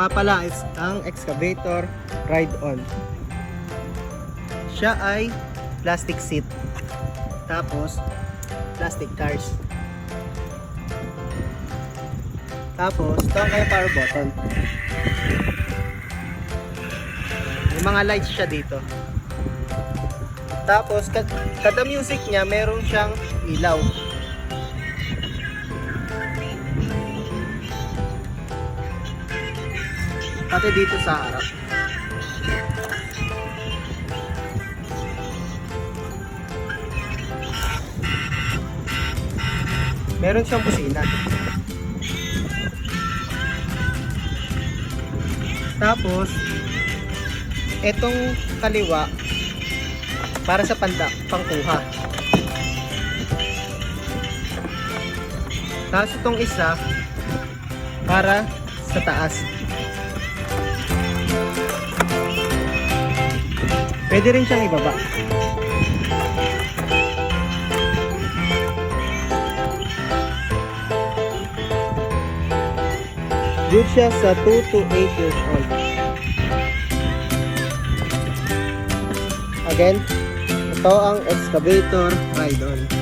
nga pala is ang Excavator ride-on. Siya ay plastic seat. Tapos, plastic cars. Tapos, ito ang kaya power button. May mga lights siya dito. Tapos, kada music niya, meron siyang ilaw. Pati dito sa harap. Meron siyang busina. Tapos, etong kaliwa, para sa pangkuha. Tapos itong isa, para sa taas. Pwede rin siyang ibaba. Good siya sa 2 to 8 years old. Again, ito ang Excavator ride-on.